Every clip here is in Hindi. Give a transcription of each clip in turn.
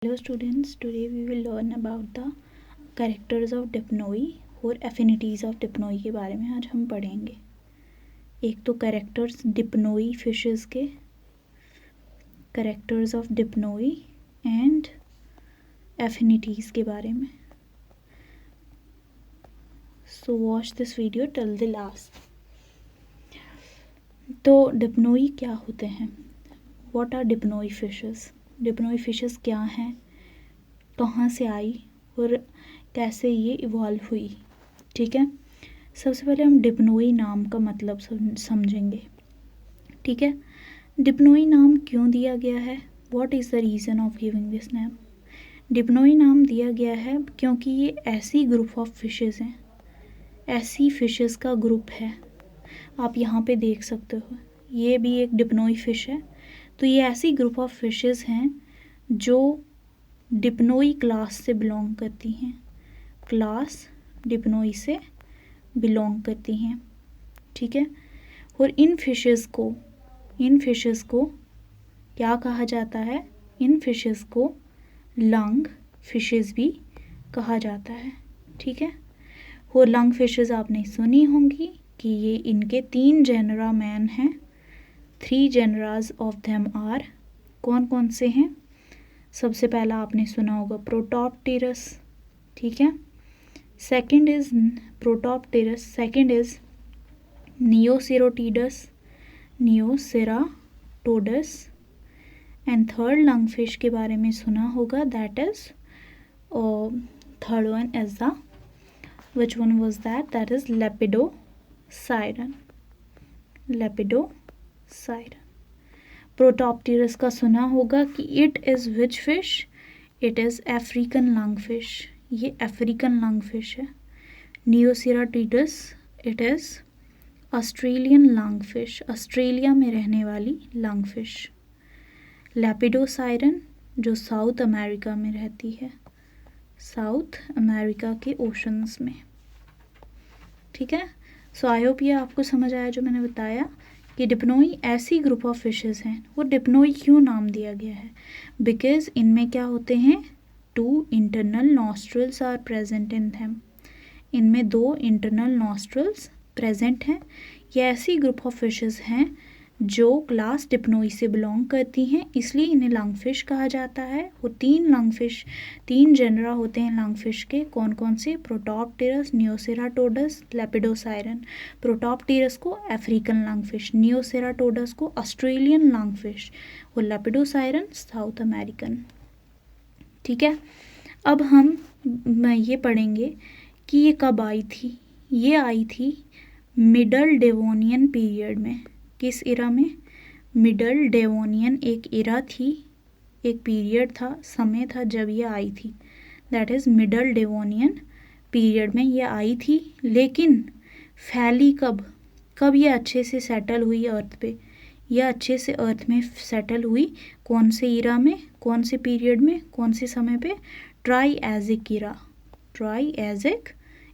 Hello students, today we will learn about the characters of dipnoi और affinities of dipnoi के बारे में आज हम पढ़ेंगे। एक तो characters dipnoi fishes के, characters of dipnoi and affinities के बारे में। So watch this video till the last। तो dipnoi क्या होते हैं? What are dipnoi fishes? Dipnoi fishes क्या हैं, कहाँ से आई और कैसे ये इवॉल्व हुई। ठीक है, सबसे पहले हम डिप्नोई नाम का मतलब समझेंगे। ठीक है, डिप्नोई नाम क्यों दिया गया है? What is the reason of giving this name? Dipnoi नाम दिया गया है क्योंकि ये ऐसी ग्रुप ऑफ फिशेस हैं, ऐसी फिशेस का ग्रुप है। आप यहाँ पे देख सकते हो, ये भी एक डिप्नोई फिश है। तो ये ऐसी ग्रुप ऑफ फिशेस हैं जो डिप्नोई क्लास से बिलोंग करती हैं, क्लास डिप्नोई से बिलोंग करती हैं। ठीक है, और इन फिशेस को क्या कहा जाता है? इन फिशेस को लंग फिशेस भी कहा जाता है। ठीक है, और लंग फिशेस आपने सुनी होंगी कि ये इनके 3 जेनरा मैन हैं। 3 जेनराज ऑफ देम आर, कौन कौन से हैं? सबसे पहला आपने सुना होगा प्रोटॉप्टेरस। ठीक है, second is Protopterus, second is Neoceratodus, Neoceratodus, and third lung fish के बारे में सुना होगा, that is third one is the which one was that is Lepidosiren. Protopterus का सुना होगा कि it is which fish? It is African lung fish, ये अफ्रीकन लंग फिश है। Neoceratodus, it is Australian lung fish, Australia में रहने वाली लंग फिश। लेपिडोसाइरन जो साउथ अमेरिका में रहती है, साउथ अमेरिका के ओशंस में। ठीक है, सो आई होप ये आपको समझ आया जो मैंने बताया कि डिप्नोई ऐसी ग्रुप ऑफ फिशेस हैं। वो डिप्नोई क्यों नाम दिया गया है? बिकॉज इनमें क्या होते हैं? 2 internal nostrils are present in them. इनमें 2 इंटरनल नॉस्ट्रल्स प्रेजेंट हैं। ये ऐसी ग्रुप ऑफ फिशेस हैं जो क्लास डिप्नोई से बिलोंग करती हैं, इसलिए इन्हें लंग फिश कहा जाता है। वो 3 जेनरा होते हैं लंग फिश के, कौन कौन से? प्रोटॉप्टेरस, नियोसेराटोडस, लेपिडोसाइरन। प्रोटॉप्टेरस को अफ्रीकन लंग फिश, नियोसेराटोडस को ऑस्ट्रेलियन लंग फिश और लेपिडोसाइरन साउथ अमेरिकन। ठीक है, अब हम ये पढ़ेंगे कि ये कब आई थी। ये आई थी मिडल डेवोनियन पीरियड में। किस इरा में? मिडल डेवोनियन एक इरा थी, एक पीरियड था, समय था जब ये आई थी, that is middle Devonian period में ये आई थी। लेकिन फैली कब ये अच्छे से सेटल हुई अर्थ पे? यह अच्छे से अर्थ में सेटल हुई कौन से इरा में, कौन से पीरियड में, कौन से समय पे? ट्राइएजिक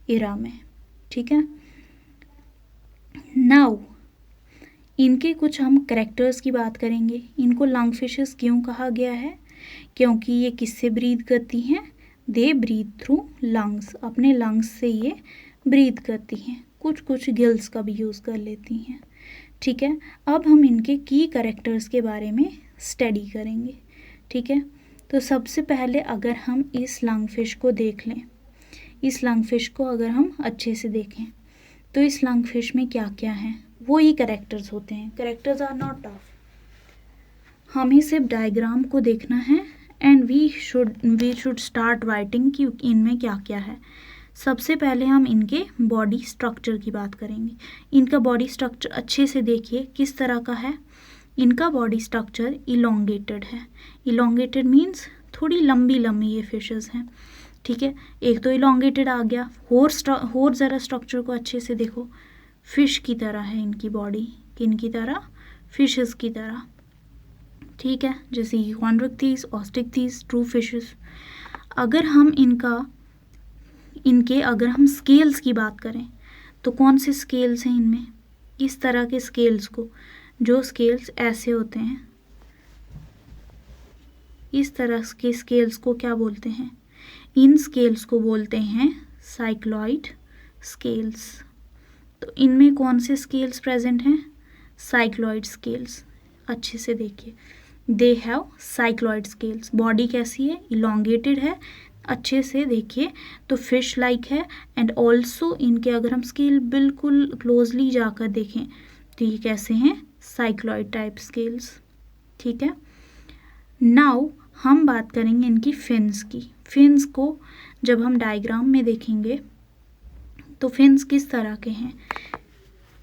इरा में। ठीक है, नाउ इनके कुछ हम करेक्टर्स की बात करेंगे। इनको लंग फिशेस क्यों कहा गया है? क्योंकि ये किससे ब्रीथ करती हैं? दे ब्रीथ थ्रू लंग्स, अपने लंग्स से ये ब्रीथ करती हैं। कुछ गिल्स का भी यूज़ कर लेती हैं। ठीक है, अब हम इनके की करेक्टर्स के बारे में स्टडी करेंगे। ठीक है, तो सबसे पहले अगर हम इस लंग फिश को देख लें, इस लंग फिश को अगर हम अच्छे से देखें तो इस लंग फिश में क्या क्या है? वो ही करेक्टर्स होते हैं। करेक्टर्स आर नॉट टफ, हमें सिर्फ डायग्राम को देखना है and we should start writing कि इनमें क्या क्या है। सबसे पहले हम इनके बॉडी स्ट्रक्चर की बात करेंगे। इनका बॉडी स्ट्रक्चर अच्छे से देखिए किस तरह का है। इनका बॉडी स्ट्रक्चर इलोंगेटेड है। इलोंगेटेड मीन्स थोड़ी लंबी ये फिशेस हैं। ठीक है, एक तो इलोंगेटेड आ गया, और ज़रा स्ट्रक्चर को अच्छे से देखो। फिश की तरह है इनकी बॉडी, किन की तरह? फिशेस की तरह। ठीक है, जैसे कॉन्ड्रिक्थीस, ऑस्टिकथीस, ट्रू फिशेस। अगर हम अगर हम स्केल्स की बात करें तो कौन से स्केल्स हैं इनमें? इस तरह के स्केल्स को, जो स्केल्स ऐसे होते हैं, इस तरह के स्केल्स को क्या बोलते हैं? इन स्केल्स को बोलते हैं साइक्लॉइड स्केल्स। तो इनमें कौन से स्केल्स प्रेजेंट हैं? Cycloid scales. अच्छे से देखिए, they have cycloid scales. Body कैसी है? इलोंगेटेड है। अच्छे से देखिए तो फिश लाइक है। एंड ऑल्सो इनके अगर हम स्केल बिल्कुल क्लोजली जाकर देखें तो ये कैसे हैं? Cycloid type scales. ठीक है। नाउ हम बात करेंगे इनकी फिन्स की। फिन्स को जब हम डायग्राम में देखेंगे तो फिन्स किस तरह के हैं?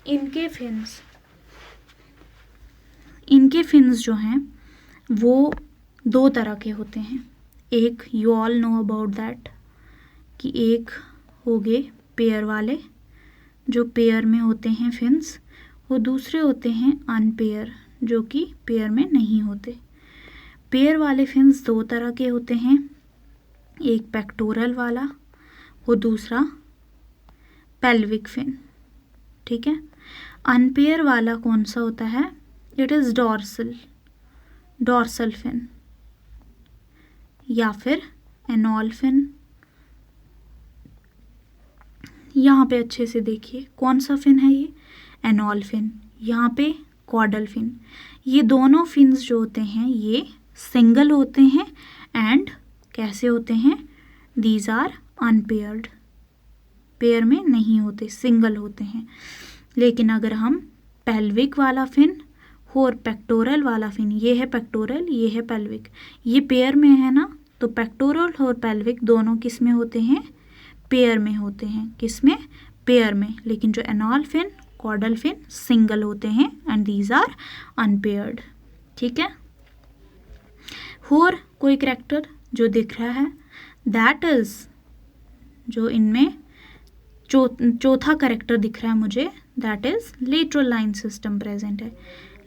इनके फिन्स जो हैं वो दो तरह के होते हैं। एक you all know about that कि एक हो गए पेयर वाले, जो पेयर में होते हैं फिन्स, वो दूसरे होते हैं अनपेयर, जो कि पेयर में नहीं होते। पेयर वाले फिन्स दो तरह के होते हैं, एक पेक्टोरल वाला, वो दूसरा पेल्विक फिन। ठीक है। अनपेयर वाला कौन सा होता है? इट इज़ डॉर्सल फिन या फिर एनॉल फिन। यहाँ पे अच्छे से देखिए कौन सा फिन है ये? Anal fin. यहाँ पे कॉर्डल फिन। ये दोनों फिन्स जो होते हैं ये सिंगल होते हैं एंड कैसे होते हैं? दीज आर अनपेयर्ड, पेयर में नहीं होते, सिंगल होते हैं। लेकिन अगर हम पेल्विक वाला फिन और पेक्टोरल वाला फिन, ये है पेक्टोरल, ये है पेल्विक, ये पेयर में है ना, तो पेक्टोरल और पेल्विक दोनों किस में होते हैं? पेयर में होते हैं। किस में? पेयर में। लेकिन जो anal fin, caudal fin single होते हैं एंड दीज आर अनपेयर्ड। ठीक है। और कोई कैरेक्टर जो दिख रहा है, दैट इज, जो इनमें चौथा कैरेक्टर दिख रहा है मुझे, that is lateral line system present है।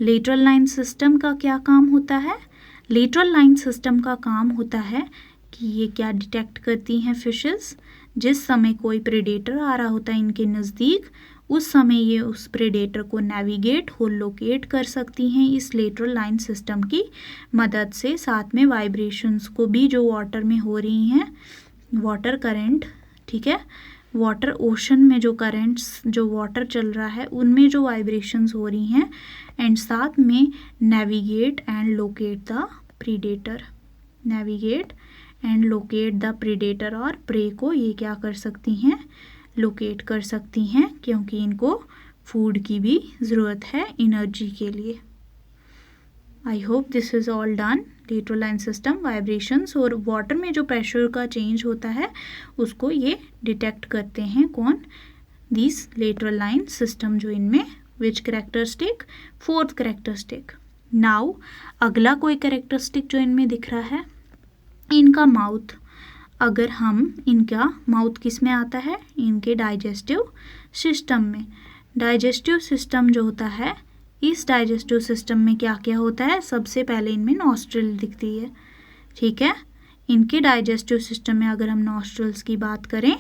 लेटरल लाइन सिस्टम का क्या काम होता है? लेटरल लाइन सिस्टम का काम होता है कि ये क्या डिटेक्ट करती हैं फिशेस, जिस समय कोई प्रेडेटर आ रहा होता है इनके नज़दीक, उस समय ये उस प्रेडेटर को नेविगेट और लोकेट कर सकती हैं इस लेटरल लाइन सिस्टम की मदद से। साथ में वाइब्रेशंस को भी जो वाटर में हो रही हैं, वाटर करंट, ठीक है, वाटर ओशन में जो करंट्स, जो वाटर चल रहा है उनमें जो वाइब्रेशंस हो रही हैं, एंड साथ में navigate and locate the predator, navigate and locate the predator और प्रे को ये क्या कर सकती हैं? लोकेट कर सकती हैं, क्योंकि इनको फूड की भी ज़रूरत है एनर्जी के लिए। I hope this is all done. Lateral line system, vibrations और वाटर में जो प्रेशर का चेंज होता है उसको ये डिटेक्ट करते हैं। कौन? दिस लेटरल लाइन सिस्टम, जो इनमें विच कैरेक्टरिस्टिक? Fourth characteristic. नाउ अगला कोई कैरेक्टरिस्टिक जो इनमें दिख रहा है, इनका माउथ। अगर हम, इनका माउथ किस में आता है? इनके डाइजेस्टिव सिस्टम में। डाइजेस्टिव सिस्टम जो होता है, इस डाइजेस्टिव सिस्टम में क्या क्या होता है? सबसे पहले इनमें नॉस्ट्रिल दिखती है। ठीक है। इनके डाइजेस्टिव सिस्टम में अगर हम नॉस्ट्रिल्स की बात करें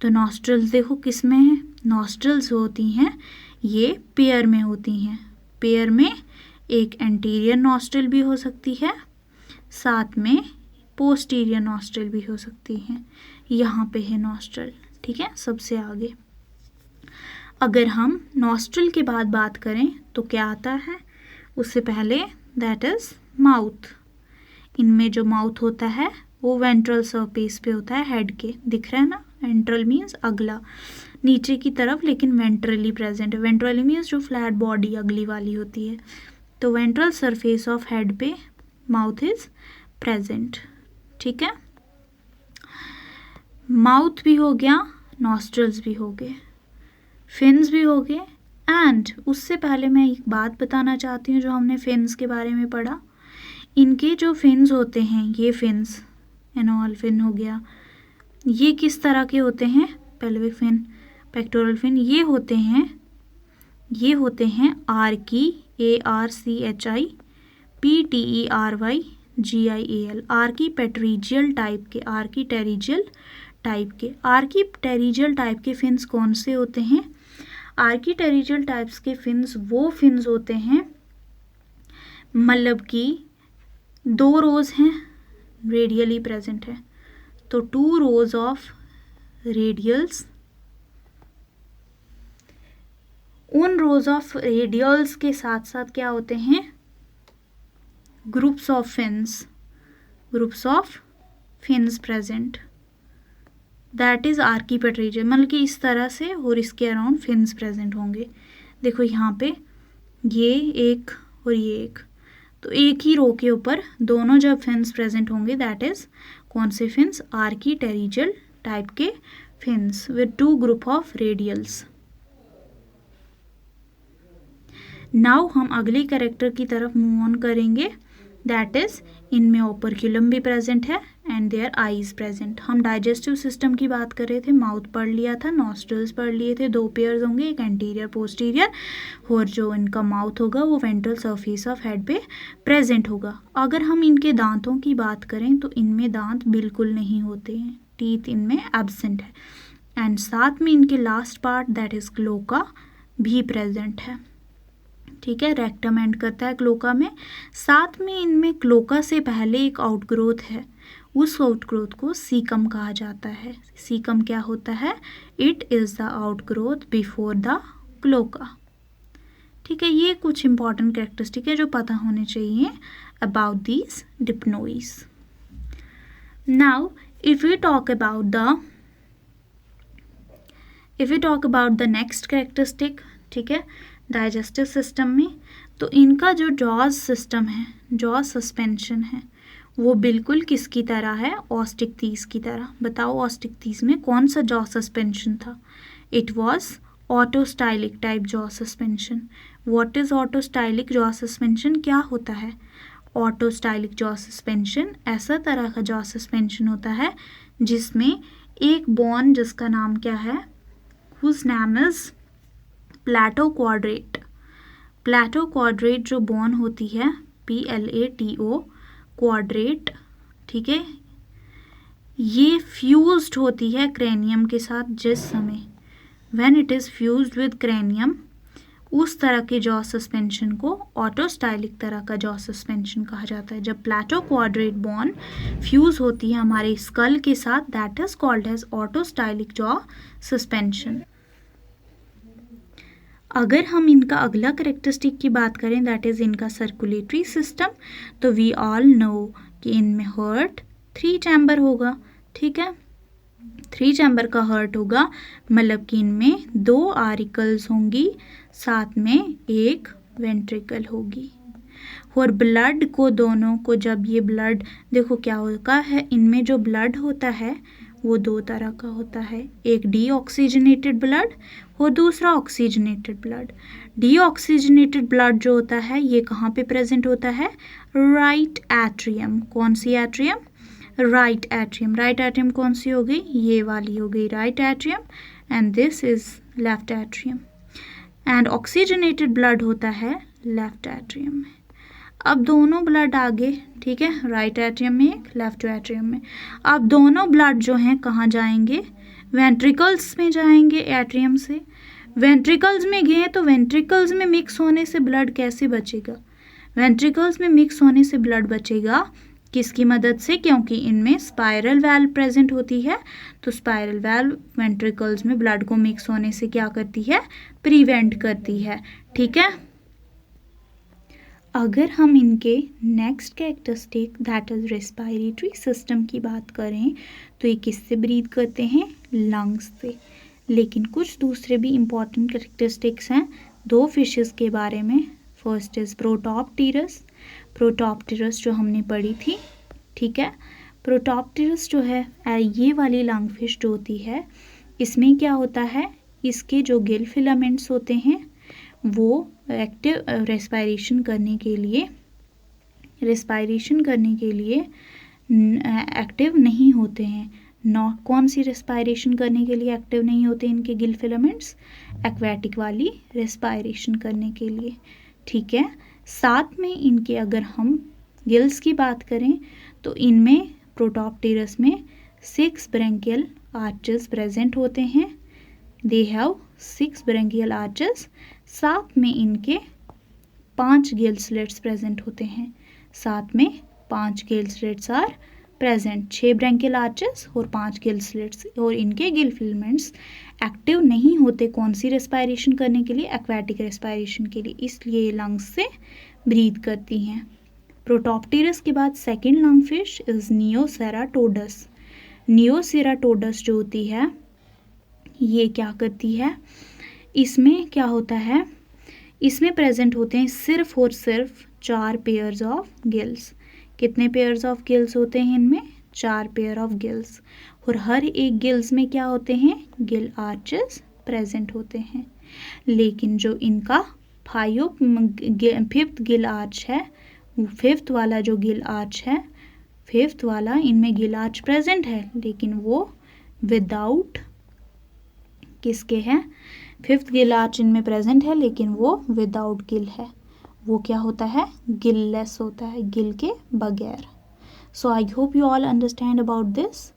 तो नॉस्ट्रिल्स देखो किस में है? नॉस्ट्रिल्स होती हैं ये पेयर में होती हैं। पेयर में एक एंटीरियर नॉस्ट्रिल भी हो सकती है, साथ में पोस्टीरियर नॉस्ट्रिल भी हो सकती हैं। यहाँ पे है नॉस्ट्रिल, ठीक है, सबसे आगे। अगर हम नॉस्ट्रिल के बाद बात करें तो क्या आता है? उससे पहले दैट इज माउथ। इनमें जो माउथ होता है वो वेंट्रल सरफेस पे होता है, हेड के, दिख रहा है ना? वेंट्रल मीन्स अगला, नीचे की तरफ, लेकिन वेंट्रली प्रेजेंट है। वेंट्रली मीन्स जो फ्लैट बॉडी अगली वाली होती है। तो वेंट्रल सरफेस ऑफ हेड पे माउथ इज प्रेजेंट। ठीक है। माउथ भी हो गया, नॉस्ट्रल्स भी हो गए, फिन्स भी हो गए। एंड उससे पहले मैं एक बात बताना चाहती हूँ, जो हमने फिन्स के बारे में पढ़ा, इनके जो फिन्स होते हैं, ये फिन्स, एनॉल फिन हो गया, ये किस तरह के होते हैं? पेल्विक फिन, पेक्टोरल फिन, ये होते हैं Archie, ARCHI PTERY GIAL, आर्कीपेटेरिजियल type के, आर्कीटेरिजियल टाइप के। आर्कीटेरिजियल टाइप के फिन्स कौन से होते हैं? आर्कीटेरिजियल टाइप्स के फिन्स वो फिन्स होते हैं, मतलब कि दो रोज हैं, रेडियली प्रेजेंट है, तो 2 रोज ऑफ रेडियल्स, उन रोज ऑफ रेडियल्स के साथ साथ क्या होते हैं, groups of fins, groups of fins present, that is archipterygium, मतलब कि इस तरह से और इसके अराउंड फिन्स प्रेजेंट होंगे। देखो यहाँ पे ये एक और ये एक, तो एक ही रो के ऊपर दोनों जब फिन्स प्रेजेंट होंगे, दैट इज कौन से फिन्स, आर्कीटेरिजियल टाइप के fins with 2 group of radials. Now हम अगले कैरेक्टर की तरफ मूव ऑन करेंगे, दैट इज इनमें ओपर्क्यूलम भी प्रेजेंट है एंड देयर आईज प्रेजेंट। हम डाइजेस्टिव सिस्टम की बात कर रहे थे, माउथ पढ़ लिया था, नॉस्ट्रल्स पढ़ लिए थे, 2 पेयर्स होंगे, एक एंटीरियर पोस्टीरियर, और जो इनका माउथ होगा वो वेंट्रल सरफेस ऑफ हेड पे प्रेजेंट होगा। अगर हम इनके दांतों की बात करें तो इनमें दांत बिल्कुल नहीं होते हैं, टीथ इनमें एब्सेंट है, एंड साथ में इनके last part that is cloaca भी प्रेजेंट है। ठीक है, रेक्टम एंड करता है क्लोका में। साथ में इनमें क्लोका से पहले एक आउटग्रोथ है, उस आउटग्रोथ को सीकम कहा जाता है। सीकम क्या होता है, it is the outgrowth before the cloaca. ठीक है, ये कुछ इंपॉर्टेंट कैरेक्टरिस्टिक है जो पता होने चाहिए about these Dipnoi. Now if we talk about the next characteristic, ठीक है, डाइजेस्टिव सिस्टम में, तो इनका जो जॉज सिस्टम है, जॉज सस्पेंशन है, वो बिल्कुल किसकी तरह है, ऑस्टिक्टीज की तरह। बताओ ऑस्टिक्टीज में कौन सा जॉ सस्पेंशन था, it was autostylic type jaw suspension. What is autostylic jaw suspension, क्या होता है ऑटोस्टाइलिक जॉ सस्पेंशन? ऐसा तरह का जॉ सस्पेंशन होता है जिसमें एक बोन जिसका नाम क्या है, whose name is palatoquadrate. Palatoquadrate जो बोन होती है, PLATO क्वाड्रेट, ठीक है, ये फ्यूज्ड होती है क्रेनियम के साथ। जिस समय when it is fused with cranium, उस तरह के जॉ सस्पेंशन को ऑटोस्टाइलिक तरह का जॉ सस्पेंशन कहा जाता है। जब प्लेटो क्वाड्रेट बोन फ्यूज होती है हमारे स्कल के साथ, that is called as autostylic jaw suspension. अगर हम इनका अगला करेक्टरिस्टिक की बात करें, दैट इज़ इनका सर्कुलेटरी सिस्टम, तो वी ऑल नो कि इनमें हार्ट 3 चैम्बर होगा। ठीक है, 3 चैम्बर का हार्ट होगा, मतलब कि इनमें 2 आरिकल्स होंगी, साथ में एक वेंट्रिकल होगी। और ब्लड को, दोनों को, जब ये ब्लड, देखो क्या होता है, इनमें जो ब्लड होता है वो 2 तरह का होता है, एक डीऑक्सीजनेटेड ब्लड और दूसरा ऑक्सीजनेटेड ब्लड। डीऑक्सीजनेटेड ब्लड जो होता है ये कहाँ पे प्रेजेंट होता है, राइट एट्रियम। कौन सी atrium, right atrium. Right atrium कौन सी हो गई, ये वाली हो गई right atrium, and this is left atrium. And oxygenated blood होता है लेफ्ट एट्रियम में। अब दोनों ब्लड आगे, ठीक है, राइट एट्रियम में एक, लेफ्ट एट्रियम में। अब दोनों ब्लड जो हैं कहाँ जाएंगे, वेंट्रिकल्स में जाएंगे एट्रियम से। वेंट्रिकल्स में गए तो वेंट्रिकल्स में मिक्स होने से ब्लड कैसे बचेगा, वेंट्रिकल्स में मिक्स होने से ब्लड बचेगा किसकी मदद से, क्योंकि इनमें स्पाइरल वैल्व प्रेजेंट होती है, तो स्पाइरल वैल्व वेंट्रिकल्स में ब्लड को मिक्स होने से क्या करती है, प्रिवेंट करती है। ठीक है, अगर हम इनके next characteristic that is respiratory system की बात करें, तो ये किससे ब्रीथ करते हैं, लंग्स से। लेकिन कुछ दूसरे भी इम्पॉर्टेंट कैरेक्टरिस्टिक्स हैं 2 फिशेस के बारे में। First is प्रोटॉप्टेरस। प्रोटॉप्टेरस जो हमने पढ़ी थी, ठीक है, प्रोटॉप्टेरस जो है ये वाली लंग फिश जो होती है, इसमें क्या होता है, इसके जो गिल फिलामेंट्स होते हैं वो एक्टिव रेस्पिरेशन करने के लिए एक्टिव नहीं होते हैं। कौन सी रेस्पिरेशन करने के लिए एक्टिव नहीं होते इनके गिल फिलामेंट्स, एक्वेटिक वाली रेस्पिरेशन करने के लिए। ठीक है, साथ में इनके अगर हम गिल्स की बात करें तो इनमें प्रोटॉप्टेरस में 6 ब्रैंकियल आर्चेस प्रेजेंट होते हैं। They have 6 branchial arches. साथ में इनके 5 गिल स्लिट्स प्रेजेंट होते हैं। साथ में 5 gill slits are present, 6 branchial arches और 5 गिल स्लिट्स, और इनके गिल फिलामेंट्स एक्टिव नहीं होते कौन सी रेस्पायरेशन करने के लिए, एक्वेटिक रेस्पायरेशन के लिए, इसलिए ये लंग्स से ब्रीथ करती हैं। प्रोटॉप्टेरस के बाद सेकेंड लंग फिश इज नियोसेराटोडस। नियोसेराटोडस जो होती है ये क्या करती है, इसमें क्या होता है, इसमें प्रेजेंट होते हैं सिर्फ और सिर्फ 4 पेयर्स ऑफ गिल्स। कितने पेयर्स ऑफ गिल्स होते हैं इनमें, 4 पेयर ऑफ गिल्स, और हर एक गिल्स में क्या होते हैं, गिल आर्चेस प्रेजेंट होते हैं। लेकिन जो इनका 5th गिल आर्च है, 5th वाला जो गिल आर्च है, 5th वाला इनमें गिल आर्च प्रेजेंट है, लेकिन वो विदाउट किसके हैं, 5th गिल आर्च इनमें प्रेजेंट है लेकिन वो विदाउट गिल है, वो क्या होता है, गिललेस होता है, गिल के बगैर। So I hope you all understand about this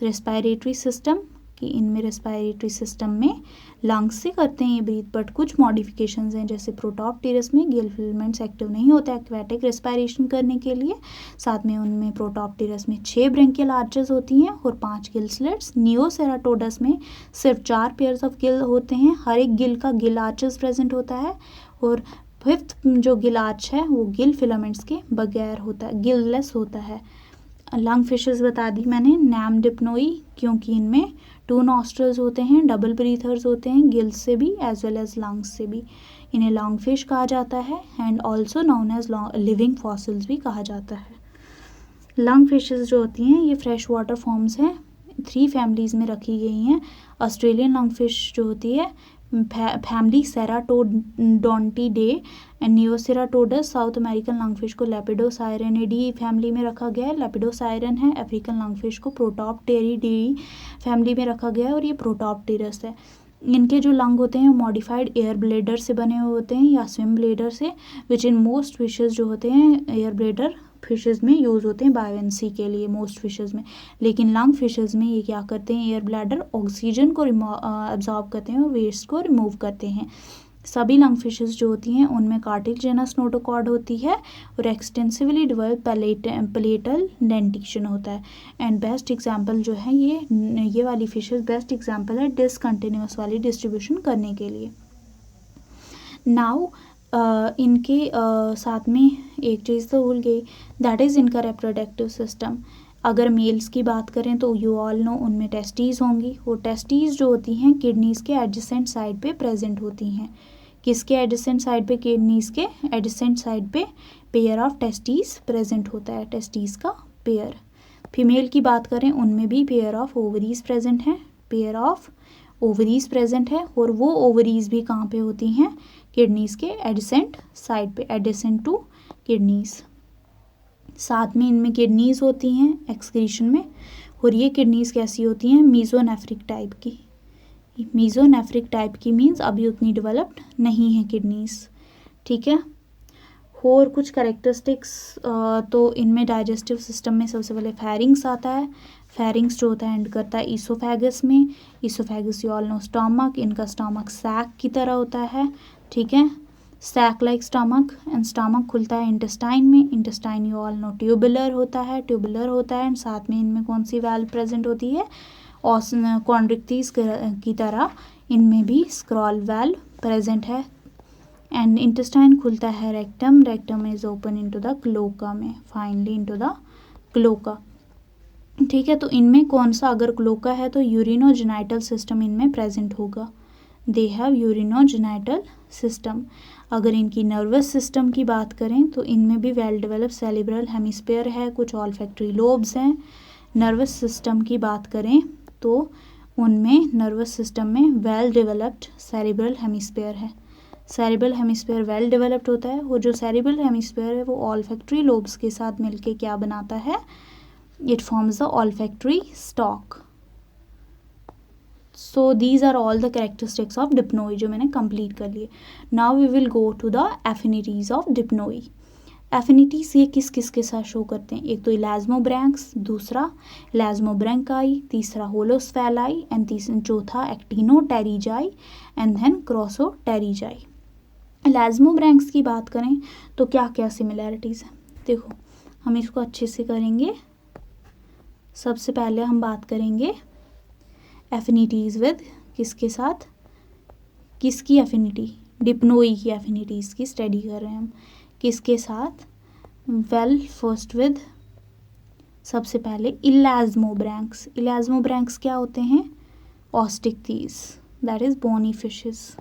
respiratory system, कि इनमें रेस्पायरेटरी सिस्टम में लंग्स से करते हैं ये ब्रीथ, बट कुछ मॉडिफिकेशंस हैं, जैसे प्रोटॉप्टेरस में गिल फिलामेंट्स एक्टिव नहीं होता एक्वेटिक रेस्पायरेशन करने के लिए, साथ में उनमें प्रोटॉप्टेरस में 6 ब्रैंकियल आर्चेस होती हैं और 5 गिल स्लिट्स। नियोसेराटोडस में सिर्फ 4 पेयर्स ऑफ गिल होते हैं, हर एक गिल का गिल आर्चेस प्रेजेंट होता है, और 5th जो गिल आर्च है वो गिल फिलामेंट्स के बगैर होता है, गिललेस होता है। लंग फिशेस बता दी मैंने, नैम डिप्नोई, क्योंकि इनमें 2 नॉस्ट्रल्स होते हैं, डबल ब्रीथर्स होते हैं, गिल्स से भी एज वेल एज लंग्स से भी, इन्हें लॉन्ग फिश कहा जाता है, and also known as living fossils भी कहा जाता है। लंग फिशेस जो होती हैं ये फ्रेश वाटर फॉर्म्स हैं, 3 फैमिलीज़ में रखी गई हैं। ऑस्ट्रेलियन लंग फिश जो होती है family Ceratodontidae and Neoceratodus. South American lungfish को लेपिडोसाइरेनिडी फैमिली में रखा गया है, लेपिडोसाइरन है। अफ्रीकन लंगफिश को प्रोटॉप्टेरिडी फैमिली में रखा गया है और ये प्रोटॉप्टेरस है। इनके जो लंग होते हैं वो मॉडिफाइड एयर ब्लेडर से बने हुए होते हैं या स्विम ब्लेडर से, विच इन मोस्ट फिशेज जो होते हैं एयर ब्लेडर फिशेज़ में यूज़ होते हैं बायोवेंसी के लिए मोस्ट फिशेज़ में, लेकिन लंग फिशेज़ में ये क्या करते हैं, एयर ब्लैडर ऑक्सीजन को एब्जॉर्ब करते हैं और वेस्ट को रिमूव करते हैं। सभी लंग फिशेज़ जो होती हैं उनमें कार्टिलेजिनस नोटोकॉर्ड होती है और एक्सटेंसिवली डेवलप पैलेटल डेंटिशन होता है। एंड बेस्ट एग्जांपल जो है ये वाली फिशेज़ बेस्ट एग्जांपल है डिसकंटिन्यूअस वाली डिस्ट्रीब्यूशन करने के लिए। नाउ इनके साथ में एक चीज़ तो भूल गई, दैट इज़ इनका रिप्रोडक्टिव सिस्टम। अगर मेल्स की बात करें तो यू ऑल नो उनमें टेस्टीज़ होंगी, वो टेस्टीज़ जो होती हैं किडनीज़ के एडजेसेंट साइड पे प्रेजेंट होती हैं। किसके एडजेसेंट साइड पे, किडनीज़ के एडजेसेंट साइड पे पेयर ऑफ टेस्टीज़ प्रेजेंट होता है, टेस्टीज़ का पेयर। फीमेल की बात करें उनमें भी पेयर ऑफ ओवरीज़ प्रेजेंट हैं, पेयर ऑफ ओवरीज़ प्रेजेंट है, और वो ओवरीज़ भी कहाँ पे होती हैं, किडनीज़ के एडजेसेंट साइड पे, एडजेसेंट टू किडनीज़। साथ में इनमें किडनीज़ होती हैं एक्सक्रीशन में, और ये किडनीज़ कैसी होती हैं, मीज़ोनेफ्रिक टाइप की। मीज़ोनेफ्रिक टाइप की मीन्स अभी उतनी डेवलप्ड नहीं है किडनीज़, ठीक है। और कुछ कैरेक्टरिस्टिक्स तो इनमें डाइजेस्टिव सिस्टम में सबसे पहले फेरिंग्स आता है। फेरिंग्स जो होता है एंड करता है ईसोफेगस में। Oesophagus you all know stomach, इनका स्टमक सैक की तरह होता है, ठीक है, sac like stomach. And stomach खुलता है इंटेस्टाइन में, intestine you all know tubular होता है, एंड साथ में इनमें कौन सी वैल्व प्रेजेंट होती है, कॉन्ड्रिक्टीज की तरह इनमें भी स्क्रॉल वैल्व प्रेजेंट है। एंड इंटेस्टाइन खुलता है rectum, rectum is open into the cloaca में, फाइनली इनटू द क्लोका, ठीक है। तो इनमें कौन सा, अगर क्लोका है तो यूरिनोजेनाइटल सिस्टम इनमें प्रेजेंट होगा, दे हैव यूरिनोजेनाइटल सिस्टम। अगर इनकी नर्वस सिस्टम की बात करें तो इनमें भी वेल डेवलप सेरिब्रल हेमिस्फीयर है, कुछ ऑल्फैक्टरी लोब्स हैं। नर्वस सिस्टम की बात करें तो उनमें नर्वस सिस्टम में वेल डेवलप्ड सेरिब्रल हेमिस्फीयर है, सेरिब्रल हेमिस्फीयर वेल डेवलप्ड होता है। वो जो सेरिब्रल हेमिस्फीयर है वो ऑल्फैक्टरी लोब्स के साथ मिलके क्या बनाता है, it forms the olfactory stalk. So these are all the characteristics of Dipnoi जो मैंने कंप्लीट कर लिए। Now we will go to the affinities of Dipnoi. Affinities ये किस किस के साथ शो करते हैं, एक तो इलाज्मोब्रैंक्स, दूसरा इलाज्मोब्रैंकाई, तीसरा होलोस्फेलाई, एंड चौथा एक्टिनोटेरिजाई, एंड देन क्रॉसोटेरिजाई। इलाज्मोब्रैंक्स की बात करें तो क्या क्या सिमिलैरिटीज़ हैं, देखो हम इसको अच्छे से करेंगे। सबसे पहले हम बात करेंगे एफिनिटीज़ विद, किसके साथ, किसकी एफिनिटी, डिप्नोई की एफिनिटीज़ की स्टडी कर रहे हैं हम, किसके साथ, वेल फर्स्ट विद, सबसे पहले इलास्मोब्रैंक्स। इलास्मोब्रैंक्स क्या होते हैं, Osteichthyes, that is bony fishes.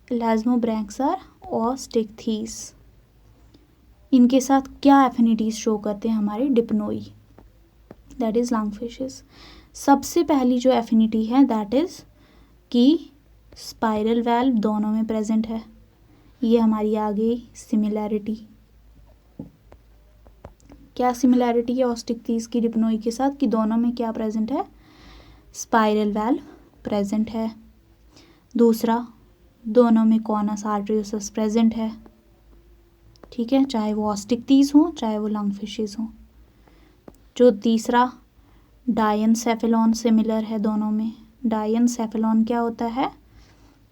Elasmobranchs or Osteichthyes. इनके साथ क्या एफिनिटीज शो करते हैं हमारे Dipnoi, that is lung fishes. सबसे पहली जो एफिनिटी है दैट इज कि स्पाइरल वैल्व दोनों में प्रेजेंट है, ये हमारी आ गई सिमिलैरिटी। क्या सिमिलैरिटी है ऑस्टिक्थीज की डिप्नोई के साथ, कि दोनों में क्या प्रेजेंट है, स्पाइरल वैल्व प्रेजेंट है। दूसरा, दोनों में कॉनस आर्टरियोसस प्रेजेंट है, ठीक है, चाहे वो ऑस्टिक्थीज हो चाहे वो लंग फिशेस हो। जो तीसरा, डायनसेफेलॉन सिमिलर है दोनों में। डायनसेफेलॉन क्या होता है,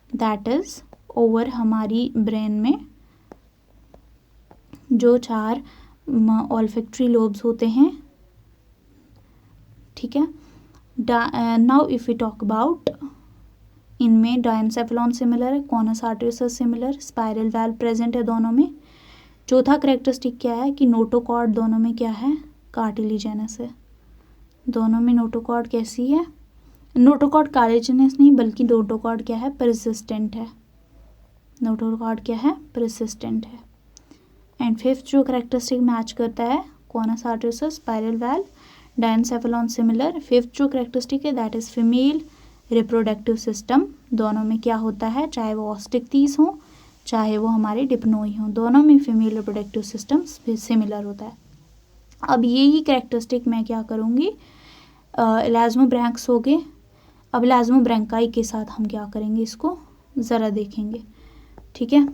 दैट इज ओवर हमारी ब्रेन में जो 4 ऑल्फैक्टरी लोब्स होते हैं, ठीक है। Now if we talk about, इनमें डायनसेफेलॉन सिमिलर है, conus arteriosus similar, spiral valve present है दोनों में। चौथा करेक्टरिस्टिक क्या है कि नोटोकॉर्ड दोनों में क्या है, कार्टिलिजेनस है। दोनों में नोटोकॉर्ड कैसी है, नोटोकॉर्ड कार्टिलिजेनस नहीं बल्कि नोटोकॉर्ड क्या है, परसिस्टेंट है। नोटोकॉर्ड क्या है, परसिस्टेंट है। एंड फिफ्थ जो करेक्टरिस्टिक मैच करता है, conus arteriosus, spiral valve, diencephalon similar. Fifth जो करेक्टरिस्टिक है that is female reproductive system, दोनों में क्या होता है, चाहे वो ऑस्टिक्थीज हो चाहे वो हमारे डिप्नोई हो, दोनों में फीमेल रिप्रोडक्टिव सिस्टम सिमिलर होता है। अब यही करेक्टरिस्टिक मैं क्या करूँगी, इलास्मोब्रैंक्स हो गए। अब इलास्मोब्रैंकाई के साथ हम क्या करेंगे, इसको ज़रा देखेंगे, ठीक है।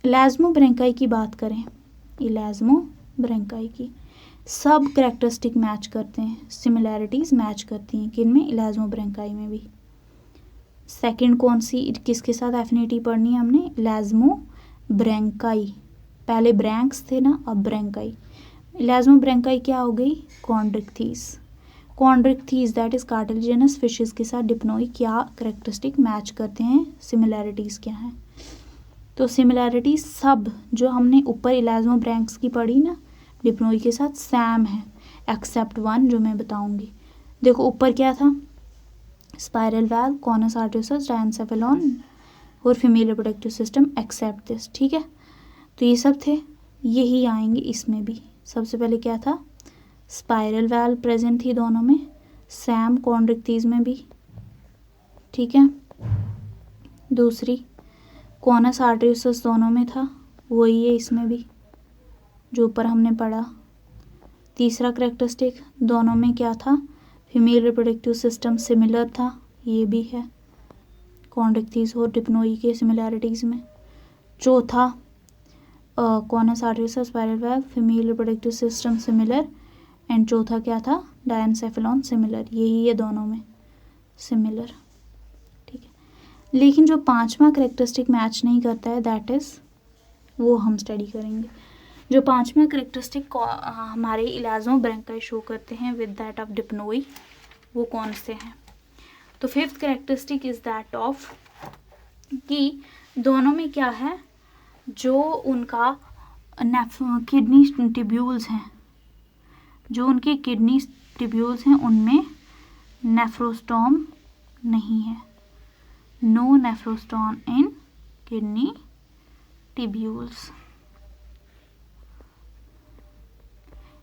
इलास्मोब्रैंकाई की बात करें, इलास्मोब्रैंकाई की सब करेक्टरिस्टिक मैच करते हैं, सिमिलैरिटीज़ मैच करती हैं, किन में, इलास्मोब्रैंकाई में भी। सेकंड कौन सी, किसके साथ एफिनिटी पढ़नी है हमने, इलास्मोब्रैंकाई। पहले ब्रैंक्स थे ना, अब ब्रैंकाई। इलास्मोब्रैंकाई क्या हो गई, Chondrichthyes. Chondrichthyes that is cartilaginous fishes के साथ डिप्नोई क्या करेक्टरिस्टिक मैच करते हैं, सिमिलैरिटीज़ क्या हैं। तो सिमिलैरिटीज सब जो हमने ऊपर इलास्मोब्रैंक्स की पढ़ी ना डिप्नोई के साथ, सेम है एक्सेप्ट वन जो मैं बताऊंगी। देखो ऊपर क्या था, spiral valve, conus arteriosus, diencephalon और female reproductive system except this, ठीक है। तो ये सब थे, यही आएंगे इसमें भी। सबसे पहले क्या था, स्पाइरल वैल्व प्रेजेंट थी दोनों में, सैम कॉन्ड्रिक्थीज में भी, ठीक है। दूसरी, कॉनस आर्टरियोसस दोनों में था, वही है इसमें भी जो ऊपर हमने पढ़ा। तीसरा करेक्टरिस्टिक, दोनों में क्या था, फीमेल रिप्रोडक्टिव सिस्टम सिमिलर था, ये भी है कॉन्ड्रिक्थीज और डिप्नोई के सिमिलैरिटीज़ में। चौथा, conus arteriosus, spiral valve, female reproductive system similar. And चौथा क्या था, डायनसेफेलॉन सिमिलर, यही है दोनों में सिमिलर, ठीक है। लेकिन जो पांचवा करेक्टरिस्टिक मैच नहीं करता है दैट इज़, वो हम स्टडी करेंगे। जो पांचवा करेक्टरिस्टिक हमारे इलास्मोब्रैंकाई शो करते हैं विद दैट ऑफ डिप्नोई, वो कौन से हैं। तो fifth characteristic is that of कि दोनों में क्या है, जो उनका किडनी ट्यूब्यूल्स हैं, जो उनके किडनी ट्यूब्यूल्स हैं उनमें नेफ्रोस्टोम नहीं है, नो नेफ्रोस्टोम इन किडनी ट्यूब्यूल्स।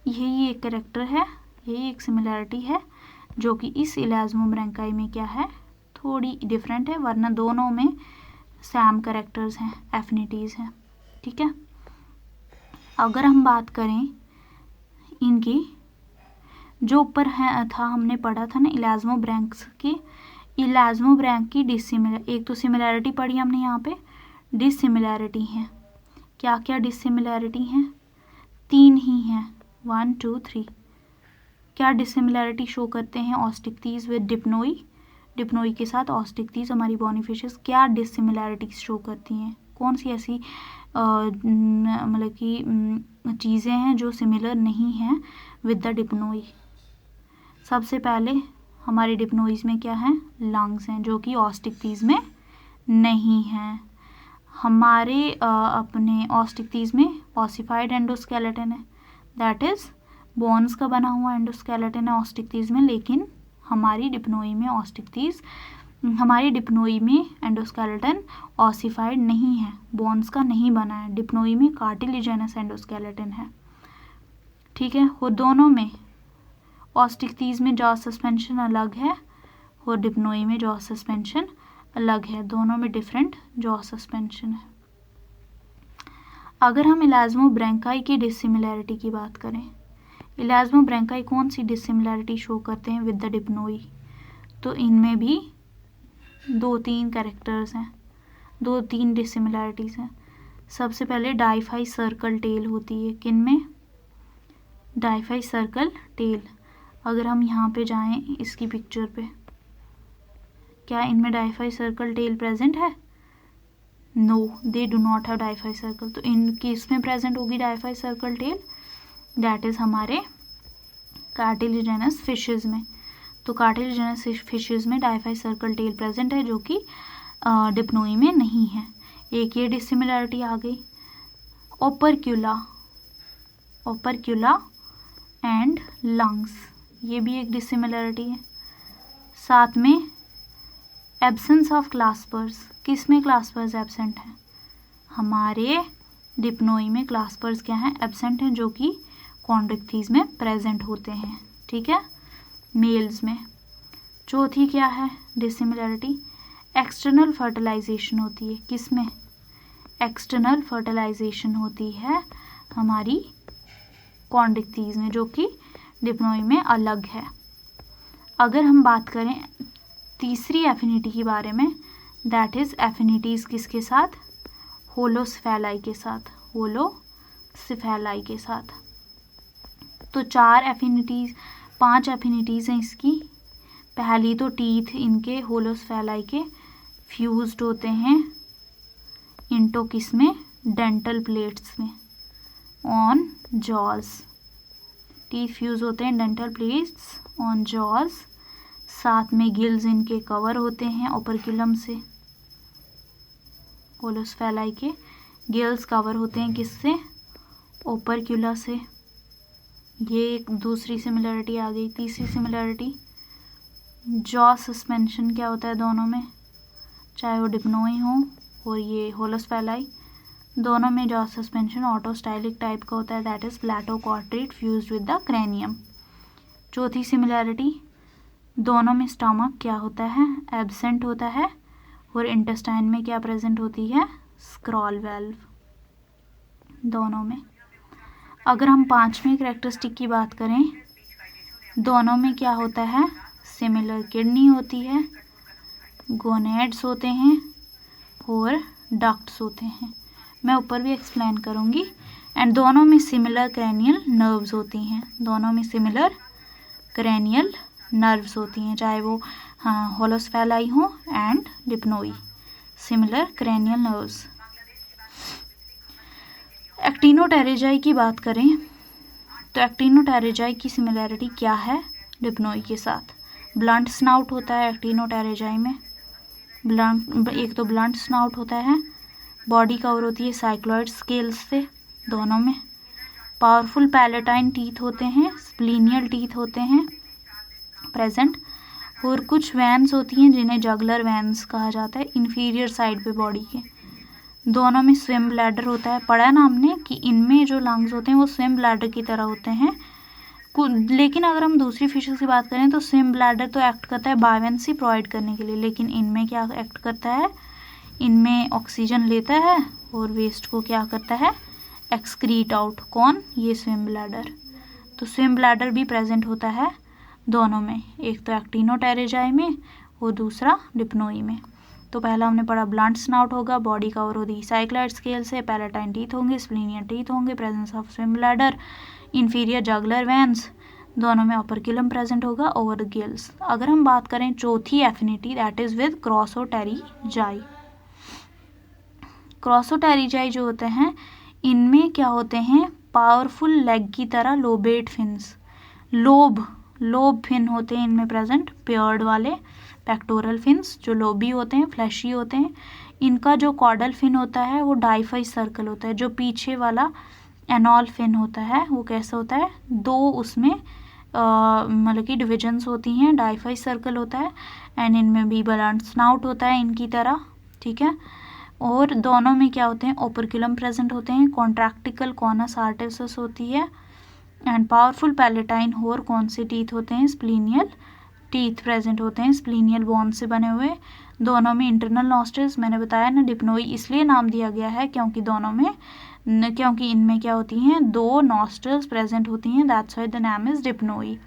यही एक कैरेक्टर है, यही एक सिमिलैरिटी है जो कि इस इलास्मोब्रैंकाई में क्या है, थोड़ी डिफरेंट है, वरना दोनों में सेम कैरेक्टर्स हैं, एफिनिटीज़ हैं, ठीक है। अगर हम बात करें इनकी, जो ऊपर है था हमने पढ़ा था ना इलास्मोब्रैंक्स की, इलास्मोब्रैंक की डिसिमिलर, एक तो सिमिलैरिटी पढ़ी हमने, यहाँ पे डिसिमिलैरिटी हैं। क्या क्या डिसिमिलैरिटी हैं, 3 ही हैं, 1 2 3। क्या डिसिमिलैरिटी शो करते हैं, ऑस्टिक्थीज विद डिप्नोई, डिप्नोई के साथ ऑस्टिक्थीज हमारी बोनी फिशेस क्या डिसिमिलैरिटीज शो करती हैं, कौन सी ऐसी मतलब कि चीज़ें हैं जो सिमिलर नहीं हैं विद द डिप्नोई, सबसे पहले हमारे डिप्नोइज में क्या है, लंग्स हैं, जो कि ऑस्टिक्टीज में नहीं हैं। हमारे अपने ऑस्टिक्टीज में ऑसिफाइड एंडोस्केलेटन है, दैट इज बोन्स का बना हुआ एंडोस्केलेटन है ऑस्टिक्टीज में, लेकिन हमारी डिप्नोई में एंडोस्केलेटन ऑसिफाइड नहीं है, बोन्स का नहीं बना है। डिप्नोई में कार्टिलेजिनस एंडोस्केलेटन है, ठीक है। वो दोनों में ऑस्टिक्टीज में जॉ सस्पेंशन अलग है और डिप्नोई में जॉ सस्पेंशन अलग है, दोनों में डिफरेंट जॉ सस्पेंशन है। अगर हम इलाज्मोब्रेंकाई की डिसिमिलैरिटी की बात करें, इलाज्मोब्रेंकाई कौन सी डिसिमिलैरिटी शो करते हैं विद द डिप्नोई, तो इनमें भी 2-3 कैरेक्टर्स हैं, 2-3 डिसिमिलैरिटीज़ हैं। सबसे पहले डाइफाई सर्कल टेल होती है, किन में, डाइफाई सर्कल टेल। अगर हम यहाँ पे जाएं इसकी पिक्चर पे, क्या इनमें डाइफाई सर्कल टेल प्रेजेंट है, no they do not have diphycercal. तो इनकी इसमें प्रेजेंट होगी diphycercal tail, that is हमारे कार्टिलेजिनस फिशेज़ में। तो कार्टिलेजिनस फिशेज़ में डाइफाई सर्कल टेल प्रेजेंट है, जो कि डिप्नोई में नहीं है। एक ये डिसिमिलैरिटी आ गई। ओपर्क्यूला एंड लंग्स, ये भी एक डिसिमिलैरिटी है। साथ में एब्सेंस ऑफ क्लास्पर्स, किस में क्लास्पर्स एब्सेंट हैं, हमारे डिप्नोई में क्लास्पर्स क्या हैं, एब्सेंट हैं, जो कि कॉन्ड्रिक्थीज में प्रेजेंट होते हैं, ठीक है, मेल्स में। चौथी क्या है डिसिमिलैरिटी, एक्सटर्नल फर्टिलाइजेशन होती है, किस में, एक्सटर्नल फर्टिलाइजेशन होती है हमारी कॉन्ड्रिक्थीज में, जो कि डिप्नोई में अलग है। अगर हम बात करें तीसरी एफिनिटी के बारे में, दैट इज एफिनिटीज किसके साथ, होलोसेफेलाई के साथ, होलोसेफेलाई के साथ। तो 5 एफिनिटीज हैं इसकी। पहली तो टीथ इनके होलोसेफेलाई के फ्यूज्ड होते हैं इंटो किस में, डेंटल प्लेट्स में, ऑन जॉज, टीथ फ्यूज होते हैं डेंटल प्लेट्स ऑन जॉज। साथ में गिल्स इनके कवर होते हैं ओपर्क्यूलम से, होलोसेफेलाई के गिल्स कवर होते हैं किससे, ओपर्क्यूला से। ये एक दूसरी सिमिलरिटी आ गई। तीसरी सिमिलरिटी, जॉ सस्पेंशन क्या होता है दोनों में, चाहे वो डिप्नोई हो और ये होलोसेफेलाई, दोनों में जॉ सस्पेंशन ऑटोस्टाइलिक टाइप का होता है, that is palatoquadrate fused with the cranium. चौथी सिमिलरिटी, दोनों में स्टमक क्या होता है, एब्सेंट होता है, और इंटेस्टाइन में क्या प्रेजेंट होती है, स्क्रॉल वेल्व, दोनों में। अगर हम 5वें कैरेक्टरिस्टिक की बात करें, दोनों में क्या होता है, सिमिलर किडनी होती है, गोनेड्स होते हैं और डक्ट्स होते हैं, मैं ऊपर भी एक्सप्लेन करूँगी। एंड दोनों में सिमिलर क्रेनियल नर्व्स होती हैं, दोनों में सिमिलर क्रेनियल नर्व्स होती हैं, चाहे वो होलोसेफेलाई हो and dipnoi, similar cranial nerves. Actinopterygii की बात करें तो एक्टिनोटेरेजाई की सिमिलरिटी क्या है डिप्नोई के साथ, ब्लंट स्नाउट होता है एक्टिनोटेरेजाई में, एक तो ब्लंट स्नाउट होता है, बॉडी कवर होती है साइक्लॉइड स्केल्स से, दोनों में पावरफुल पैलेटाइन टीथ होते हैं, स्प्लीनियल टीथ होते हैं प्रेजेंट, और कुछ वैन्स होती हैं जिन्हें जगलर वैन्स कहा जाता है इंफीरियर साइड पे बॉडी के। दोनों में स्विम ब्लैडर होता है, पढ़ा है ना हमने कि इनमें जो लंग्स होते हैं वो स्विम ब्लैडर की तरह होते हैं। लेकिन अगर हम दूसरी फिशेस की बात करें तो स्विम ब्लैडर तो एक्ट करता है बायोवेंसी प्रोवाइड करने के लिए, लेकिन इनमें क्या एक्ट करता है, इनमें ऑक्सीजन लेता है और वेस्ट को क्या करता है, एक्सक्रीट आउट। कौन, ये स्विम ब्लैडर। तो स्विम ब्लैडर भी प्रेजेंट होता है दोनों में, एक तो एक्टिनोटेरेजाई में और दूसरा डिप्नोई में। तो पहला हमने पढ़ा ब्लंट स्नाउट होगा, बॉडी कवर होगी साइक्लॉइड स्केल से, पैलेटाइन टीथ होंगे, स्प्लीनियल टीथ होंगे, presence of swim bladder, inferior juggler vans, दोनों में अपर्क्यूलम प्रेजेंट होगा ओवर द गिल्स। अगर हम बात करें चौथी एफिनिटी, दैट इज विद क्रॉसोटेरिजाई। क्रॉसोटेरिजाई जो होते हैं इनमें क्या होते हैं, पावरफुल लेग की तरह लोबेट फिन्स, लोब फिन होते हैं इनमें प्रेजेंट, पेयर्ड वाले पेक्टोरल फिन्स जो लोबी होते हैं, फ्लैशी होते हैं। इनका जो कॉर्डल फिन होता है वो डाइफाई सर्कल होता है। जो पीछे वाला एनॉल फिन होता है वो कैसा होता है, दो उसमें मतलब कि डिविजन्स होती हैं, डाइफाई सर्कल होता है। एंड इनमें भी ब्लंट स्नाउट होता है इनकी तरह, ठीक है। और दोनों में क्या होते हैं, ओपर्कुलम प्रेजेंट होते हैं, कॉन्ट्रैक्टिकल कॉनस आर्टिरियस होती है एंड पावरफुल पैलेटाइन होर कौन से टीथ होते हैं, स्प्लीनियल टीथ प्रेजेंट होते हैं, स्प्लीनियल बोन से बने हुए। दोनों में इंटरनल नॉस्ट्रल्स, मैंने बताया ना डिप्नोई इसलिए नाम दिया गया है क्योंकि इनमें क्या होती हैं, दो नॉस्ट्रल्स प्रेजेंट होती हैं, that's why the name is dipnoi.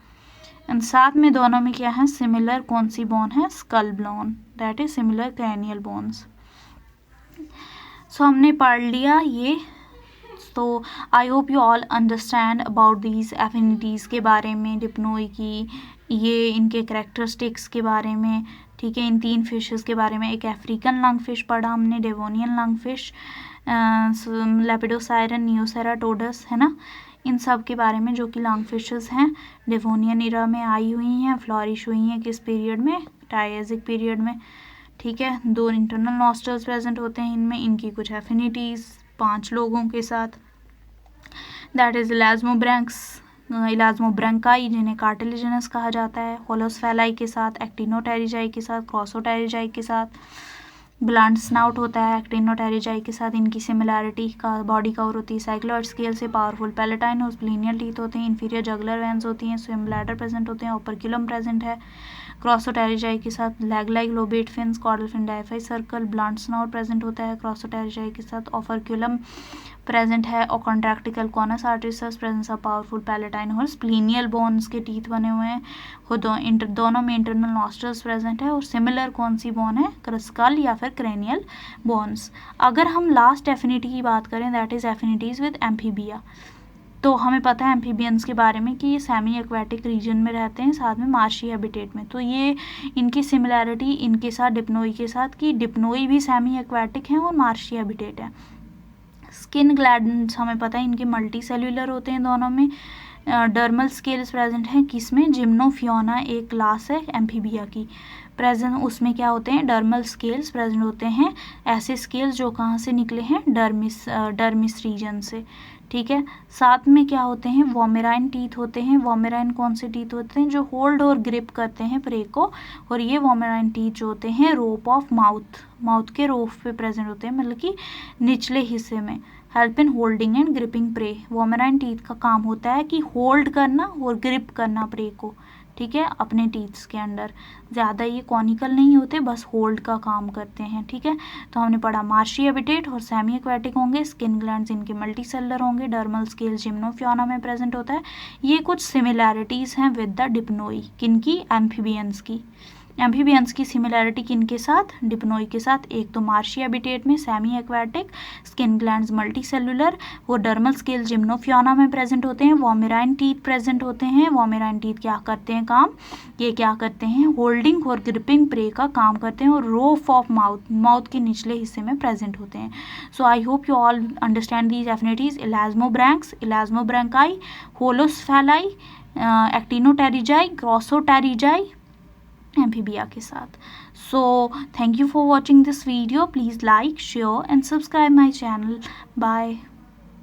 And साथ में दोनों में क्या है, सिमिलर कौन सी बोन है, skull bone, that is similar cranial bones. So हमने पढ़ लिया ये। तो I hope you all understand about these affinities के बारे में, डिप्नोई की, ये इनके करेक्टरिस्टिक्स के बारे में, ठीक है। इन तीन फिशेस के बारे में, एक अफ्रीकन लंग फिश पढ़ा हमने, डेवोनियन लंग फिश, लेपिडोसायरन, नियोसेराटोडस, है ना, इन सब के बारे में जो कि लंग फिशेस हैं, डेवोनियन इरा में आई हुई हैं, फ्लॉरिश हुई हैं किस पीरियड में, ट्रायसिक पीरियड में, ठीक है। दो इंटरनल नॉस्ट्रल्स प्रेजेंट होते हैं इनमें, इनकी कुछ एफिनिटीज़ 5 लोगों के साथ, दैट इज इलाज्मोब्रैंकाई जिन्हें कार्टिलेजिनस कहा जाता है, होलोसफेलाई के साथ, एक्टिनोटेरिजाई के साथ, क्रॉसोटेरिजाई के साथ, ब्लंट स्नाउट होता है एक्टिनोटेरिजाई के साथ। इनकी सिमिलैरिटी का बॉडी कवर होती है साइक्लॉइड स्केल से, पावरफुल पैलेटाइन और स्प्लीनियल टीथ होते हैं, इंफीरियर जगुलर वेन्स होती हैं, स्विम ब्लैडर प्रेजेंट होते हैं, ओपर्कुलम प्रेजेंट है क्रॉसोटेरिजाई के साथ, leg like lobate fins, caudal fin diphycercal, blunt snout present होता है क्रॉसोटेरिजाई के साथ, ओपर्कुलम प्रेजेंट है और contractile conus arteriosus, presence of powerful palatine और स्प्लीनियल बोन्स के टीथ बने हुए हैं। दोनों में इंटरनल नॉस्ट्रल्स प्रेजेंट है और सिमिलर कौन सी बोन है, स्कल या फिर क्रेनियल बोन्स। अगर हम लास्ट एफिनिटी की बात करें, that is affinities with amphibia, तो हमें पता है एम्फीबियंस के बारे में कि ये सेमी एक्वेटिक रीजन में रहते हैं, साथ में मार्शी हैबिटेट में। तो ये इनकी सिमिलैरिटी इनके साथ डिप्नोई के साथ, कि डिप्नोई भी सेमी एक्वेटिक हैं और मार्शी हैबिटेट है। स्किन ग्लैंड्स हमें पता है इनके मल्टी सेल्यूलर होते हैं दोनों में। डर्मल स्केल्स प्रेजेंट हैं किसमें, जिम्नोफियोना एक क्लास है एम्फीबिया की, प्रेजेंट उसमें क्या होते हैं, डर्मल स्केल्स प्रेजेंट होते हैं, ऐसे स्केल्स जो कहाँ से निकले हैं, डर्मिस रीजन से, ठीक है। साथ में क्या होते हैं, वोमेराइन टीथ होते हैं। वोमेराइन कौन से टीथ होते हैं, जो होल्ड और ग्रिप करते हैं प्रे को, और ये वोमेराइन टीथ जो होते हैं रोप ऑफ माउथ के रोफ पे प्रेजेंट होते हैं, मतलब कि निचले हिस्से में, help in holding and gripping prey. Vomerine teeth का काम होता है कि होल्ड करना और ग्रिप करना प्रे को, ठीक है, अपने टीथ्स के अंडर। ज़्यादा ये कॉनिकल नहीं होते, बस होल्ड का काम करते हैं, ठीक है। तो हमने पढ़ा मार्शी हैबिटेट और सेमी एक्वेटिक होंगे, स्किन ग्लैंड्स इनके मल्टी सेलुलर होंगे, डर्मल स्केल जिम्नोफियोना में प्रेजेंट होता है। ये कुछ सिमिलैरिटीज़ हैं विद द डिप्नोई, किनकी, एम्फीबियंस की। एम्फीबियंस की सिमिलैरिटी किनके साथ, डिप्नोई के साथ, एक तो मार्शी हैबिटेट में semi aquatic, skin glands multi cellular, वो डर्मल स्केल जिम्नोफियोना में प्रेजेंट होते हैं, वोमेराइन टीथ प्रेजेंट होते हैं। वोमेराइन टीथ क्या करते हैं काम, ये क्या करते हैं, होल्डिंग और ग्रिपिंग प्रे का काम करते हैं, और रोफ ऑफ माउथ के निचले हिस्से में प्रेजेंट होते हैं। So I hope you all understand these affinities, elasmobranchii, holocephali, actinopterygii, crossopterygii, amphibia के साथ। So thank you for watching this video, please like, share and subscribe my channel. Bye.